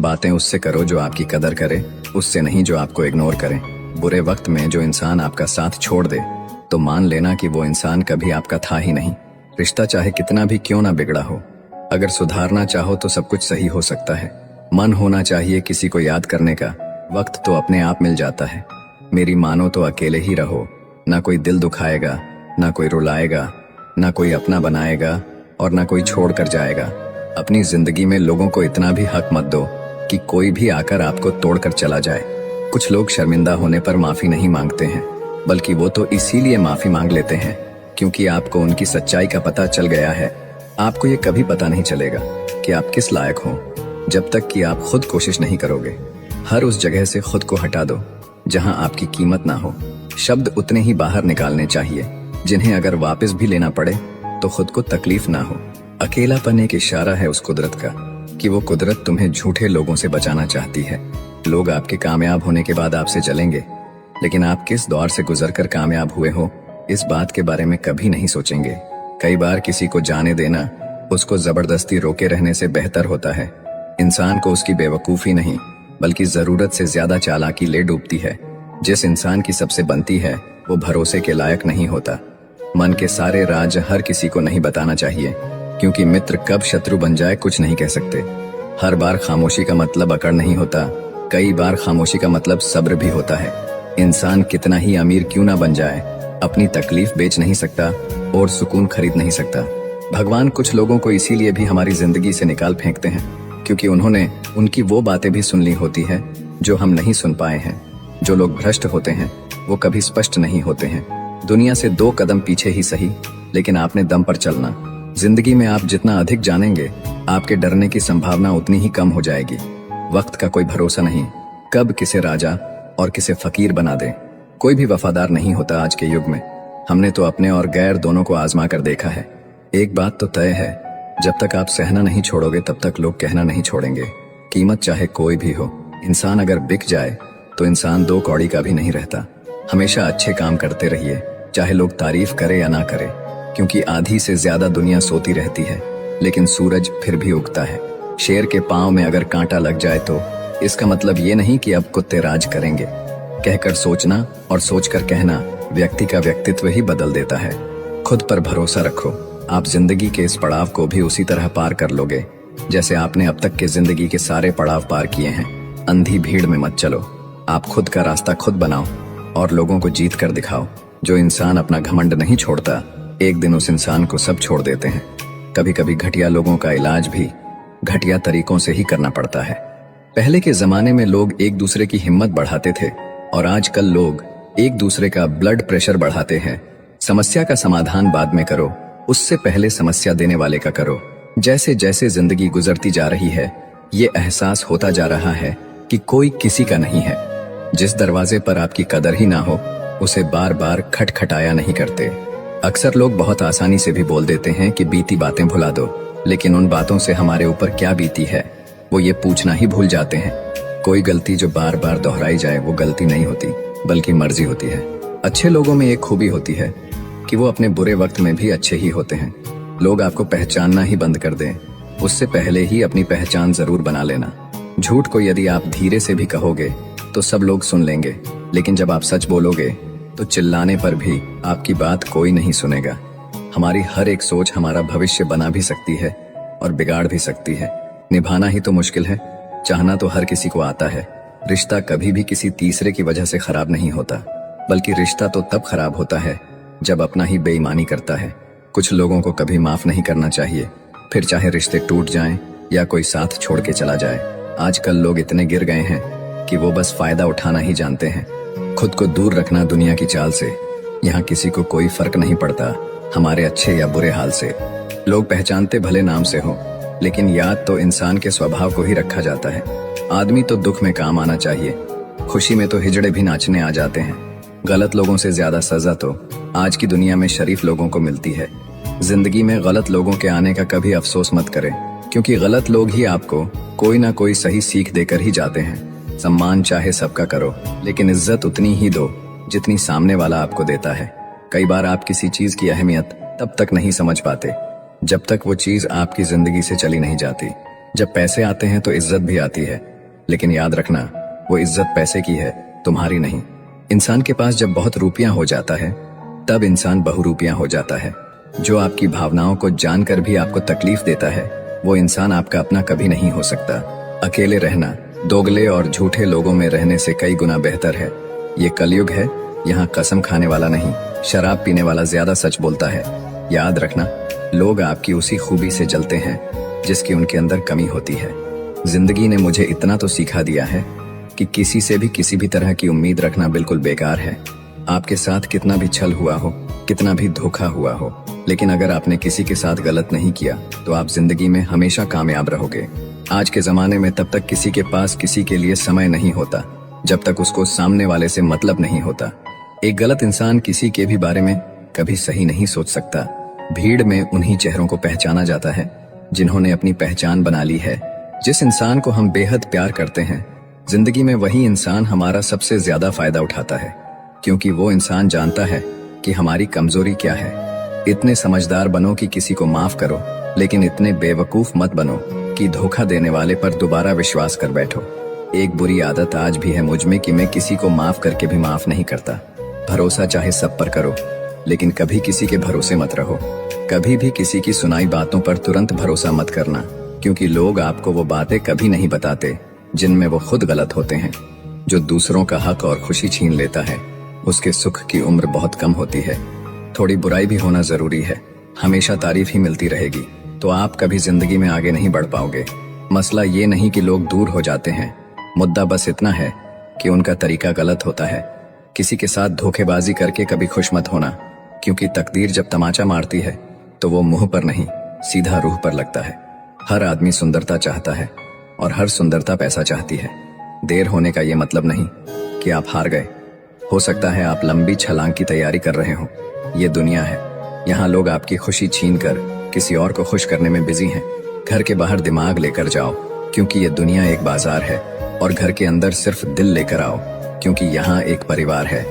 बातें उससे करो जो आपकी कदर करे, उससे नहीं जो आपको इग्नोर करे। बुरे वक्त में जो इंसान आपका साथ छोड़ दे तो मान लेना कि वो इंसान कभी आपका था ही नहीं। रिश्ता चाहे कितना भी क्यों ना बिगड़ा हो, अगर सुधारना चाहो तो सब कुछ सही हो सकता है। मन होना चाहिए किसी को याद करने का, वक्त तो अपने आप मिल जाता है। मेरी मानो तो अकेले ही रहो, ना कोई दिल दुखाएगा, ना कोई रुलाएगा, ना कोई अपना बनाएगा और ना कोई छोड़ कर जाएगा। अपनी जिंदगी में लोगों को इतना भी हक मत दो कि कोई भी आकर आपको तोड़कर चला जाए। कुछ लोग शर्मिंदा होने पर माफी नहीं मांगते हैं, बल्कि वो तो इसीलिए माफी मांग लेते हैं क्योंकि आपको उनकी सच्चाई का पता चल गया है। आपको ये कभी पता नहीं चलेगा कि आप किस लायक हो जब तक कि आप खुद कोशिश नहीं करोगे। हर उस जगह से खुद को हटा दो जहां आपकी कीमत ना हो। शब्द उतने ही बाहर निकालने चाहिए जिन्हें अगर वापस भी लेना पड़े तो खुद को तकलीफ ना हो। अकेलापन एक इशारा है उस कुदरत का कि वो कुदरत तुम्हें झूठे लोगों से बचाना चाहती है। लोग आपके कामयाब होने के बाद आपसे चलेंगे, लेकिन आप किस दौर से गुजरकर कामयाब हुए हो इस बात के बारे में कभी नहीं सोचेंगे। कई बार किसी को जाने देना उसको जबरदस्ती रोके रहने से बेहतर होता है। इंसान को उसकी बेवकूफी नहीं बल्कि जरूरत से ज्यादा चालाकी ले डूबती है। जिस इंसान की सबसे बनती है वो भरोसे के लायक नहीं होता। मन के सारे राज हर किसी को नहीं बताना चाहिए, क्योंकि मित्र कब शत्रु बन जाए कुछ नहीं कह सकते। हर बार खामोशी का मतलब अकड़ नहीं होता, कई बार खामोशी का मतलब सब्र भी होता है। इंसान कितना ही अमीर क्यों ना बन जाए, अपनी तकलीफ बेच नहीं सकता और सुकून खरीद नहीं सकता। भगवान कुछ लोगों को इसीलिए भी हमारी जिंदगी से निकाल फेंकते हैं क्योंकि उन्होंने उनकी वो बातें भी सुन ली होती है जो हम नहीं सुन पाए हैं। जो लोग भ्रष्ट होते हैं वो कभी स्पष्ट नहीं होते हैं। दुनिया से 2 कदम पीछे ही सही, लेकिन आपने दम पर चलना। जिंदगी में आप जितना अधिक जानेंगे आपके डरने की संभावना उतनी ही कम हो जाएगी। वक्त का कोई भरोसा नहीं, कब किसे राजा और किसे फकीर बना दे। कोई भी वफादार नहीं होता आज के युग में। हमने तो अपने और गैर दोनों को आजमा कर देखा है। एक बात तो तय है, जब तक आप सहना नहीं छोड़ोगे तब तक लोग कहना नहीं छोड़ेंगे। कीमत चाहे कोई भी हो, इंसान अगर बिक जाए तो इंसान 2 कौड़ी का भी नहीं रहता। हमेशा अच्छे काम करते रहिए, चाहे लोग तारीफ करे या ना करे, क्योंकि आधी से ज्यादा दुनिया सोती रहती है लेकिन सूरज फिर भी उगता है। शेर के पांव में अगर कांटा लग जाए तो इसका मतलब ये नहीं कि अब कुत्ते राज करेंगे। कहकर सोचना और सोचकर कहना व्यक्ति का व्यक्तित्व ही बदल देता है। खुद पर भरोसा रखो, आप जिंदगी के इस पड़ाव को भी उसी तरह पार कर लोगे जैसे आपने अब तक के जिंदगी के सारे पड़ाव पार किए हैं। अंधी भीड़ में मत चलो, आप खुद का रास्ता खुद बनाओ और लोगों को जीत कर दिखाओ। जो इंसान अपना घमंड नहीं छोड़ता, एक दिन उस इंसान को सब छोड़ देते हैं। कभी कभी घटिया लोगों का इलाज भी घटिया तरीकों से ही करना पड़ता है। पहले के जमाने में लोग एक दूसरे की हिम्मत बढ़ाते थे और आजकल लोग एक दूसरे का ब्लड प्रेशर बढ़ाते हैं। समस्या का समाधान बाद में करो, उससे पहले समस्या देने वाले का करो। जैसे जैसे जिंदगी गुजरती जा रही है ये एहसास होता जा रहा है कि कोई किसी का नहीं है। जिस दरवाजे पर आपकी कदर ही ना हो उसे बार बार खटखटाया नहीं करते। अक्सर लोग बहुत आसानी से भी बोल देते हैं कि बीती बातें भुला दो, लेकिन उन बातों से हमारे ऊपर क्या बीती है वो ये पूछना ही भूल जाते हैं। कोई गलती जो बार बार दोहराई जाए वो गलती नहीं होती बल्कि मर्जी होती है। अच्छे लोगों में एक खूबी होती है कि वो अपने बुरे वक्त में भी अच्छे ही होते हैं। लोग आपको पहचानना ही बंद कर दें उससे पहले ही अपनी पहचान जरूर बना लेना। झूठ को यदि आप धीरे से भी कहोगे तो सब लोग सुन लेंगे, लेकिन जब आप सच बोलोगे तो चिल्लाने पर भी आपकी बात कोई नहीं सुनेगा। हमारी हर एक सोच हमारा भविष्य बना भी सकती है और बिगाड़ भी सकती है। निभाना ही तो मुश्किल है, चाहना तो हर किसी को आता है। रिश्ता कभी भी किसी तीसरे की वजह से खराब नहीं होता, बल्कि रिश्ता तो तब खराब होता है जब अपना ही बेईमानी करता है। कुछ लोगों को कभी माफ नहीं करना चाहिए, फिर चाहे रिश्ते टूट जाएं या कोई साथ छोड़ के चला जाए। आजकल लोग इतने गिर गए हैं कि वो बस फायदा उठाना ही जानते हैं। खुद को दूर रखना दुनिया की चाल से। यहाँ किसी को कोई फर्क नहीं पड़ता हमारे अच्छे या बुरे हाल से। लोग पहचानते भले नाम से हो, लेकिन याद तो इंसान के स्वभाव को ही रखा जाता है। आदमी तो दुख में काम आना चाहिए, खुशी में तो हिजड़े भी नाचने आ जाते हैं। गलत लोगों से ज्यादा सजा तो आज की दुनिया में शरीफ लोगों को मिलती है। जिंदगी में गलत लोगों के आने का कभी अफसोस मत करें, क्योंकि गलत लोग ही आपको कोई ना कोई सही सीख देकर ही जाते हैं। सम्मान चाहे सबका करो, लेकिन इज्जत उतनी ही दो जितनी सामने वाला आपको देता है। कई बार आप किसी चीज की अहमियत तब तक नहीं समझ पाते जब तक वो चीज आपकी जिंदगी से चली नहीं जाती। जब पैसे आते हैं तो इज्जत भी आती है, लेकिन याद रखना वो इज्जत पैसे की है, तुम्हारी नहीं। इंसान के पास जब बहुत रुपया हो जाता है तब इंसान बहुरूपिया हो जाता है। जो आपकी भावनाओं को जानकर भी आपको तकलीफ देता है वो इंसान आपका अपना कभी नहीं हो सकता। अकेले रहना दोगले और झूठे लोगों में रहने से कई गुना बेहतर है। ये कलयुग है, यहाँ कसम खाने वाला नहीं, शराब पीने वाला ज्यादा सच बोलता है। याद रखना, लोग आपकी उसी खूबी से जलते हैं जिसकी उनके अंदर कमी होती है। जिंदगी ने मुझे इतना तो सिखा दिया है कि किसी से भी किसी भी तरह की उम्मीद रखना बिल्कुल बेकार है। आपके साथ कितना भी छल हुआ हो, कितना भी धोखा हुआ हो, लेकिन अगर आपने किसी के साथ गलत नहीं किया तो आप जिंदगी में हमेशा कामयाब रहोगे। आज के जमाने में तब तक किसी के पास किसी के लिए समय नहीं होता जब तक उसको सामने वाले से मतलब नहीं होता। एक गलत इंसान किसी के भी बारे में कभी सही नहीं सोच सकता। भीड़ में उन्हीं चेहरों को पहचाना जाता है जिन्होंने अपनी पहचान बना ली है। जिस इंसान को हम बेहद प्यार करते हैं, जिंदगी में वही इंसान हमारा सबसे ज्यादा फायदा उठाता है, क्योंकि वो इंसान जानता है कि हमारी कमजोरी क्या है। इतने समझदार बनो कि किसी को माफ करो, लेकिन इतने बेवकूफ मत बनो कि धोखा देने वाले पर दोबारा विश्वास कर बैठो। एक बुरी आदत आज भी है मुझ में कि मैं किसी को माफ करके भी माफ नहीं करता। भरोसा चाहे सब पर करो, लेकिन कभी किसी के भरोसे मत रहो। कभी भी किसी की सुनाई बातों पर तुरंत भरोसा मत करना, क्योंकि लोग आपको वो बातें कभी नहीं बताते जिनमें वो खुद गलत होते हैं। जो दूसरों का हक और खुशी छीन लेता है उसके सुख की उम्र बहुत कम होती है। थोड़ी बुराई भी होना जरूरी है, हमेशा तारीफ ही मिलती रहेगी तो आप कभी जिंदगी में आगे नहीं बढ़ पाओगे। मसला ये नहीं कि लोग दूर हो जाते हैं, मुद्दा बस इतना है कि उनका तरीका गलत होता है। किसी के साथ धोखेबाजी करके कभी खुश मत होना, क्योंकि तकदीर जब तमाचा मारती है तो वो मुंह पर नहीं सीधा रूह पर लगता है। हर आदमी सुंदरता चाहता है और हर सुंदरता पैसा चाहती है। देर होने का ये मतलब नहीं कि आप हार गए। हो सकता है आप लंबी छलांग की तैयारी कर रहे हो। ये दुनिया है, यहाँ लोग आपकी खुशी छीन कर किसी और को खुश करने में बिजी हैं। घर के बाहर दिमाग लेकर जाओ, क्योंकि ये दुनिया एक बाजार है, और घर के अंदर सिर्फ दिल लेकर आओ, क्योंकि यहाँ एक परिवार है।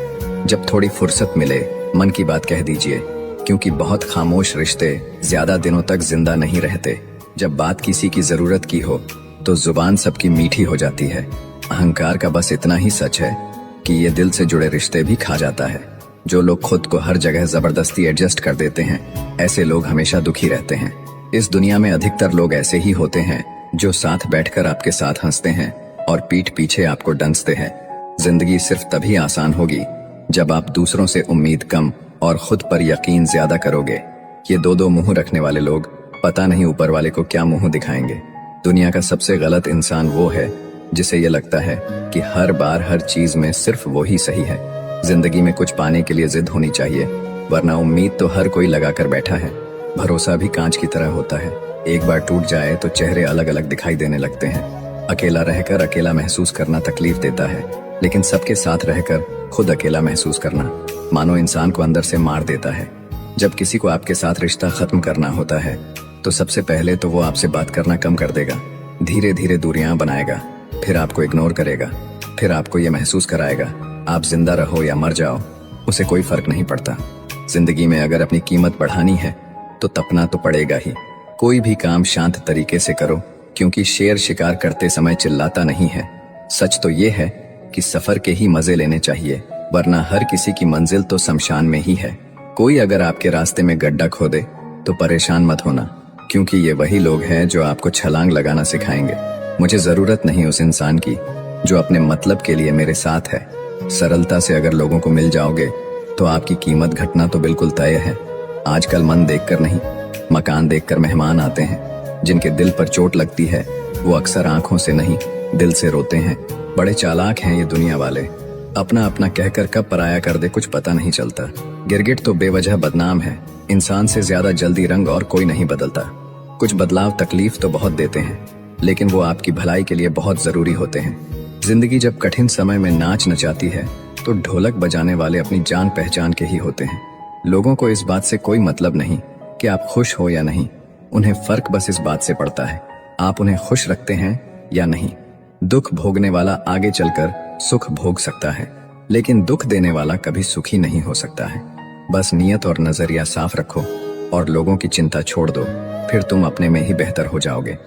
जब थोड़ी फुर्सत मिले मन की बात कह दीजिए, क्योंकि बहुत खामोश रिश्ते ज्यादा दिनों तक जिंदा नहीं रहते। जब बात किसी की जरूरत की हो तो जुबान सबकी मीठी हो जाती है। अहंकार का बस इतना ही सच है कि ये दिल से जुड़े रिश्ते भी खा जाता है। जो लोग खुद को हर जगह जबरदस्ती एडजस्ट कर देते हैं, ऐसे लोग हमेशा दुखी रहते हैं। इस दुनिया में अधिकतर लोग ऐसे ही होते हैं जो साथ बैठकर आपके साथ हंसते हैं और पीठ पीछे आपको डंसते हैं। जिंदगी सिर्फ तभी आसान होगी जब आप दूसरों से उम्मीद कम और खुद पर यकीन ज्यादा करोगे। ये दो मुंह रखने वाले लोग पता नहीं ऊपर वाले को क्या मुंह दिखाएंगे। दुनिया का सबसे गलत इंसान वो है जिसे ये लगता है कि हर बार हर चीज में सिर्फ वो ही सही है। जिंदगी में कुछ पाने के लिए जिद होनी चाहिए, वरना उम्मीद तो हर कोई लगा कर बैठा है। भरोसा भी कांच की तरह होता है, एक बार टूट जाए तो चेहरे अलग अलग दिखाई देने लगते हैं। अकेला रहकर अकेला महसूस करना तकलीफ देता है, लेकिन सबके साथ रहकर खुद अकेला महसूस करना मानो इंसान को अंदर से मार देता है। जब किसी को आपके साथ रिश्ता खत्म करना होता है तो सबसे पहले तो वो आपसे बात करना कम कर देगा, धीरे धीरे दूरियां बनाएगा, फिर आपको इग्नोर करेगा, फिर आपको ये महसूस कराएगा आप जिंदा रहो या मर जाओ, उसे कोई फर्क नहीं पड़ता। जिंदगी में अगर अपनी कीमत बढ़ानी है तो तपना तो पड़ेगा ही। कोई भी काम शांत तरीके से करो, क्योंकि शेर शिकार करते समय चिल्लाता नहीं है। सच तो ये है कि सफर के ही मजे लेने चाहिए, वरना हर किसी की मंजिल तो शमशान में ही है। कोई अगर आपके रास्ते में गड्ढा खोदे तो परेशान मत होना, क्योंकि ये वही लोग हैं जो आपको छलांग लगाना सिखाएंगे। मुझे जरूरत नहीं उस इंसान की जो अपने मतलब के लिए मेरे साथ है। सरलता से अगर लोगों को मिल जाओगे तो आपकी कीमत घटना तो बिल्कुल तय है। आजकल मन देखकर नहीं, मकान देखकर मेहमान आते हैं। जिनके दिल पर चोट लगती है वो अक्सर आंखों से नहीं दिल से रोते हैं। बड़े चालाक हैं ये दुनिया वाले, अपना अपना कहकर कब पराया कर दे कुछ पता नहीं चलता। गिरगिट तो बेवजह बदनाम है, इंसान से ज्यादा जल्दी रंग और कोई नहीं बदलता। कुछ बदलाव तकलीफ तो बहुत देते हैं, लेकिन वो आपकी भलाई के लिए बहुत जरूरी होते हैं। जिंदगी जब कठिन समय में नाच नचाती है तो ढोलक बजाने वाले अपनी जान पहचान के ही होते हैं। लोगों को इस बात से कोई मतलब नहीं कि आप खुश हो या नहीं, उन्हें फर्क बस इस बात से पड़ता है आप उन्हें खुश रखते हैं या नहीं। दुख भोगने वाला आगे चलकर सुख भोग सकता है, लेकिन दुख देने वाला कभी सुखी नहीं हो सकता है। बस नियत और नजरिया साफ रखो और लोगों की चिंता छोड़ दो, फिर तुम अपने में ही बेहतर हो जाओगे।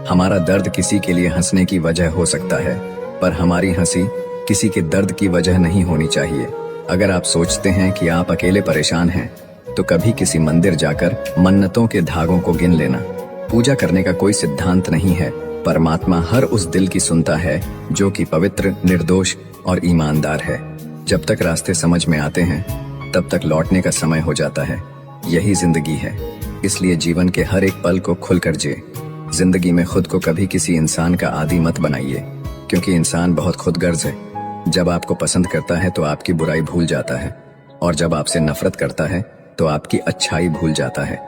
हमारा दर्द किसी के लिए हंसने की वजह हो सकता है, पर हमारी हंसी किसी के दर्द की वजह नहीं होनी चाहिए। अगर आप सोचते हैं कि आप अकेले परेशान हैं, तो कभी किसी मंदिर जाकर मन्नतों के धागों को गिन लेना। पूजा करने का कोई सिद्धांत नहीं है। परमात्मा हर उस दिल की सुनता है जो कि पवित्र, निर्दोष और ईमानदार है। जब तक रास्ते समझ में आते हैं, तब तक लौटने का समय हो जाता है। यही जिंदगी है। इसलिए जीवन के हर एक पल को खुलकर जिए। जिंदगी में खुद को कभी किसी इंसान का आदी मत बनाइए, क्योंकि इंसान बहुत खुदगर्ज है। जब आपको पसंद करता है तो आपकी बुराई भूल जाता है, और जब आपसे नफरत करता है तो आपकी अच्छाई भूल जाता है।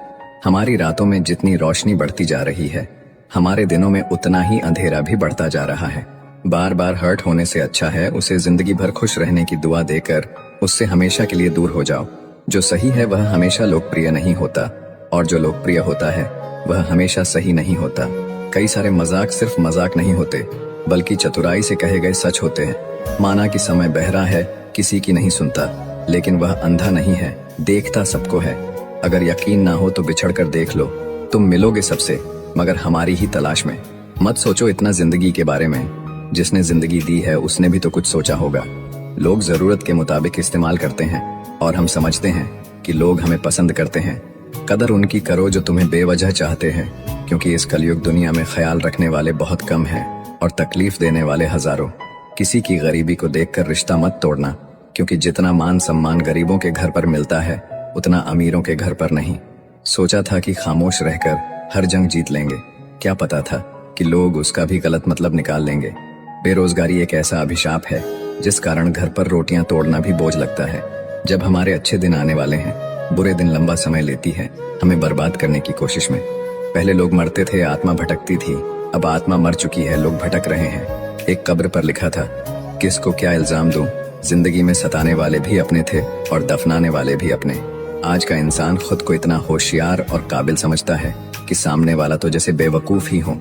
हमारी रातों में जितनी रोशनी बढ़ती जा रही है, हमारे दिनों में उतना ही अंधेरा भी बढ़ता जा रहा है। बार बार हर्ट होने से अच्छा है उसे जिंदगी भर खुश रहने की दुआ देकर उससे हमेशा के लिए दूर हो जाओ। जो सही है वह हमेशा लोकप्रिय नहीं होता, और जो लोकप्रिय होता है वह हमेशा सही नहीं होता। कई सारे मजाक सिर्फ मजाक नहीं होते, बल्कि चतुराई से कहे गए सच होते हैं। माना कि समय बहरा है, किसी की नहीं सुनता, लेकिन वह अंधा नहीं है, देखता सबको है। अगर यकीन ना हो तो बिछड़ कर देख लो, तुम मिलोगे सबसे, मगर हमारी ही तलाश में। मत सोचो इतना जिंदगी के बारे में। जिसने जिंदगी दी है उसने भी तो कुछ सोचा होगा। लोग जरूरत के मुताबिक इस्तेमाल करते हैं, और हम समझते हैं कि लोग हमें पसंद करते हैं। कदर उनकी करो जो तुम्हें बेवजह चाहते हैं, क्योंकि इस कलयुग दुनिया में ख्याल रखने वाले बहुत कम हैं और तकलीफ देने वाले हजारों। किसी की गरीबी को देखकर रिश्ता मत तोड़ना, क्योंकि जितना मान सम्मान गरीबों के घर पर मिलता है, उतना अमीरों के घर पर नहीं। सोचा था कि खामोश रहकर हर जंग जीत लेंगे, क्या पता था कि लोग उसका भी गलत मतलब निकाल लेंगे। बेरोजगारी एक ऐसा अभिशाप है जिस कारण घर पर रोटियां तोड़ना भी बोझ लगता है। जब हमारे अच्छे दिन आने वाले हैं, बुरे दिन लंबा समय लेती है हमें बर्बाद करने की कोशिश में। पहले लोग मरते थे, आत्मा भटकती थी, अब आत्मा मर चुकी है, लोग भटक रहे हैं। एक कब्र पर लिखा था, किसको क्या इल्जाम दूं, जिंदगी में सताने वाले भी अपने थे और दफनाने वाले भी अपने। आज का इंसान खुद को इतना होशियार और काबिल समझता है कि सामने वाला तो जैसे बेवकूफ ही हो।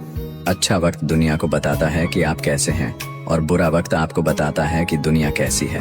अच्छा वक्त दुनिया को बताता है कि आप कैसे हैं, और बुरा वक्त आपको बताता है कि दुनिया कैसी है।